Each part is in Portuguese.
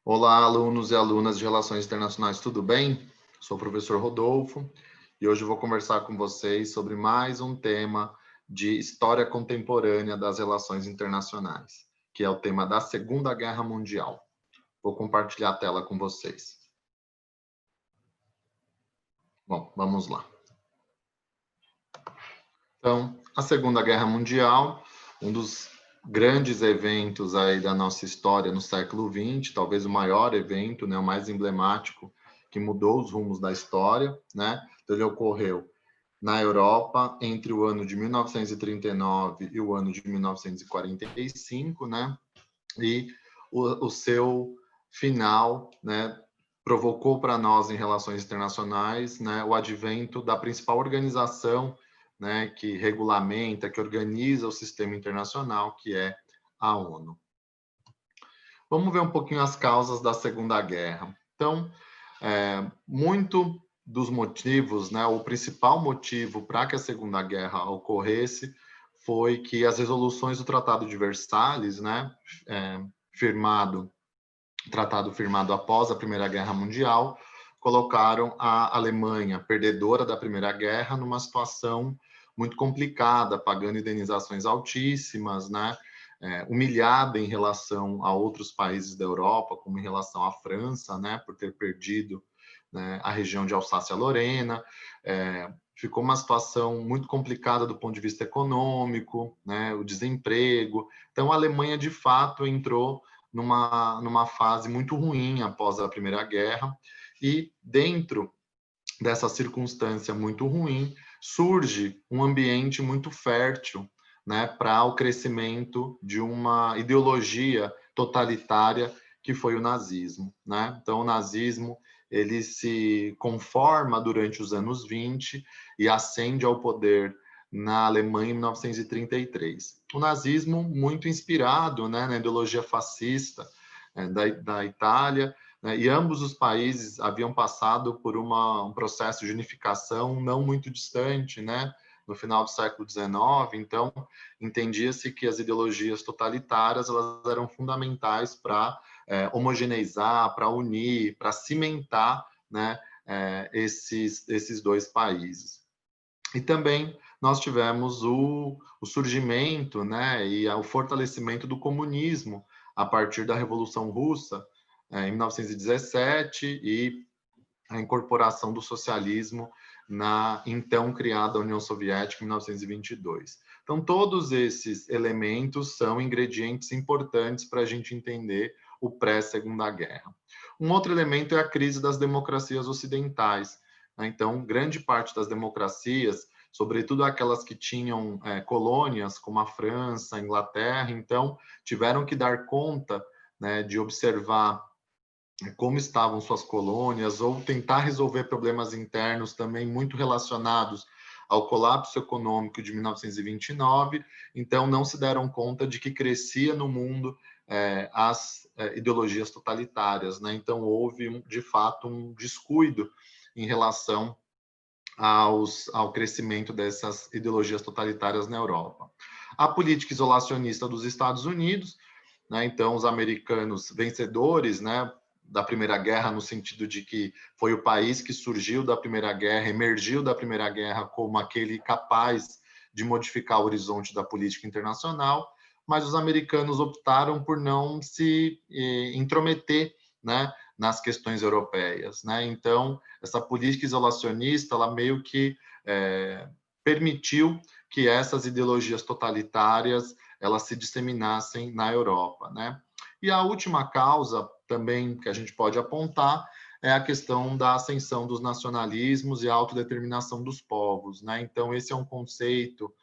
Olá, alunos e alunas de Relações Internacionais, tudo bem? Sou o professor Rodolfo e hoje eu vou conversar com vocês sobre mais um tema de história contemporânea das relações internacionais, que é o tema da Segunda Guerra Mundial. Vou compartilhar a tela com vocês. Bom, vamos lá. Então, a Segunda Guerra Mundial, um dos grandes eventos aí da nossa história no século XX, talvez o maior evento, né, o mais emblemático, que mudou os rumos da história, né? Então, ele ocorreu na Europa entre o ano de 1939 e o ano de 1945, né? E o seu final, né, provocou para nós em relações internacionais, né, o advento da principal organização, né, que regulamenta, que organiza o sistema internacional, que é a ONU. Vamos ver um pouquinho as causas da Segunda Guerra. Então, muito dos motivos, né, o principal motivo para que a Segunda Guerra ocorresse foi que as resoluções do Tratado de Versalhes, né, tratado firmado após a Primeira Guerra Mundial, colocaram a Alemanha, perdedora da Primeira Guerra, numa situação muito complicada, pagando indenizações altíssimas, né? Humilhada em relação a outros países da Europa, como em relação à França, né? Por ter perdido, né, a região de Alsácia-Lorena. Ficou uma situação muito complicada do ponto de vista econômico, né? O desemprego. Então, a Alemanha, de fato, entrou numa fase muito ruim após a Primeira Guerra, e dentro dessa circunstância muito ruim, surge um ambiente muito fértil, né, para o crescimento de uma ideologia totalitária que foi o nazismo, né? Então, o nazismo ele se conforma durante os anos 20 e ascende ao poder na Alemanha em 1933. O nazismo muito inspirado, né, na ideologia fascista da Itália, né, e ambos os países haviam passado por um processo de unificação não muito distante, né, no final do século XIX. Então, entendia-se que as ideologias totalitárias elas eram fundamentais para homogeneizar, para unir, para cimentar, né, esses dois países. E também nós tivemos o surgimento, né, e o fortalecimento do comunismo a partir da Revolução Russa, em 1917, e a incorporação do socialismo na então criada União Soviética em 1922. Então, todos esses elementos são ingredientes importantes para a gente entender o pré-Segunda Guerra. Um outro elemento é a crise das democracias ocidentais. Então, grande parte das democracias, sobretudo aquelas que tinham colônias, como a França, a Inglaterra, então, tiveram que dar conta, né, de observar como estavam suas colônias, ou tentar resolver problemas internos também muito relacionados ao colapso econômico de 1929. Então, não se deram conta de que crescia no mundo as ideologias totalitárias, né? Então, houve, de fato, um descuido em relação ao crescimento dessas ideologias totalitárias na Europa. A política isolacionista dos Estados Unidos, né? Então, os americanos vencedores, né, da Primeira Guerra, no sentido de que foi o país que surgiu da Primeira Guerra, emergiu da Primeira Guerra como aquele capaz de modificar o horizonte da política internacional, mas os americanos optaram por não se intrometer, né, nas questões europeias, né? Então, essa política isolacionista, ela meio que permitiu que essas ideologias totalitárias elas se disseminassem na Europa, né? E a última causa também que a gente pode apontar é a questão da ascensão dos nacionalismos e a autodeterminação dos povos, né? Então, esse é um conceito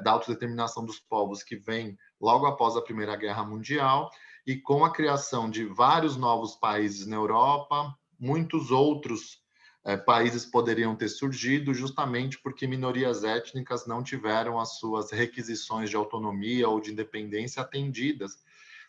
da autodeterminação dos povos que vem logo após a Primeira Guerra Mundial, e com a criação de vários novos países na Europa, muitos outros países poderiam ter surgido justamente porque minorias étnicas não tiveram as suas requisições de autonomia ou de independência atendidas,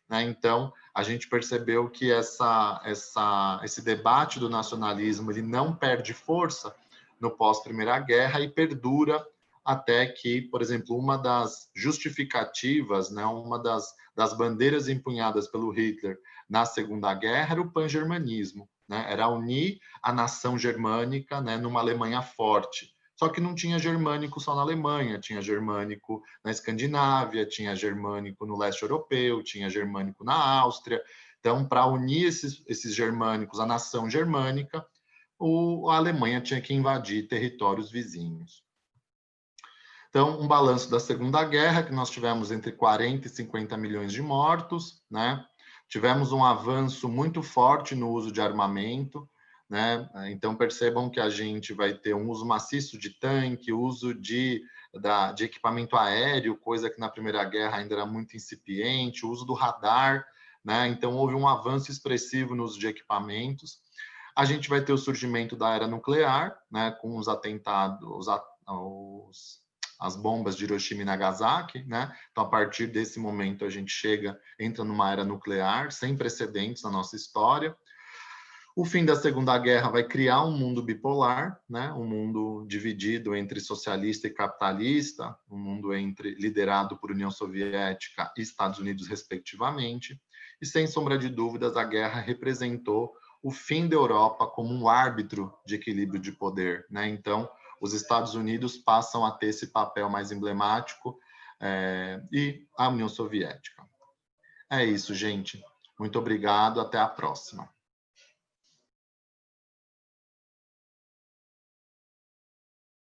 né? Então, a gente percebeu que esse debate do nacionalismo ele não perde força no pós-Primeira Guerra e perdura até que, por exemplo, uma das justificativas, né, uma das bandeiras empunhadas pelo Hitler na Segunda Guerra era o pan-germanismo, né, era unir a nação germânica, né, numa Alemanha forte. Só que não tinha germânico só na Alemanha, tinha germânico na Escandinávia, tinha germânico no leste europeu, tinha germânico na Áustria. Então, para unir esses germânicos à nação germânica, a Alemanha tinha que invadir territórios vizinhos. Então, um balanço da Segunda Guerra, que nós tivemos entre 40 e 50 milhões de mortos, né? Tivemos um avanço muito forte no uso de armamento, né? Então, percebam que a gente vai ter um uso maciço de tanque, uso de equipamento aéreo, coisa que na Primeira Guerra ainda era muito incipiente, o uso do radar, né? Então, houve um avanço expressivo no uso de equipamentos. A gente vai ter o surgimento da era nuclear, né? Com os atentados, as bombas de Hiroshima e Nagasaki, né? Então, a partir desse momento, a gente entra numa era nuclear sem precedentes na nossa história. O fim da Segunda Guerra vai criar um mundo bipolar, né? Um mundo dividido entre socialista e capitalista, um mundo liderado por União Soviética e Estados Unidos, respectivamente. E, sem sombra de dúvidas, a guerra representou o fim da Europa como um árbitro de equilíbrio de poder, né? Então, os Estados Unidos passam a ter esse papel mais emblemático e a União Soviética. É isso, gente. Muito obrigado. Até a próxima.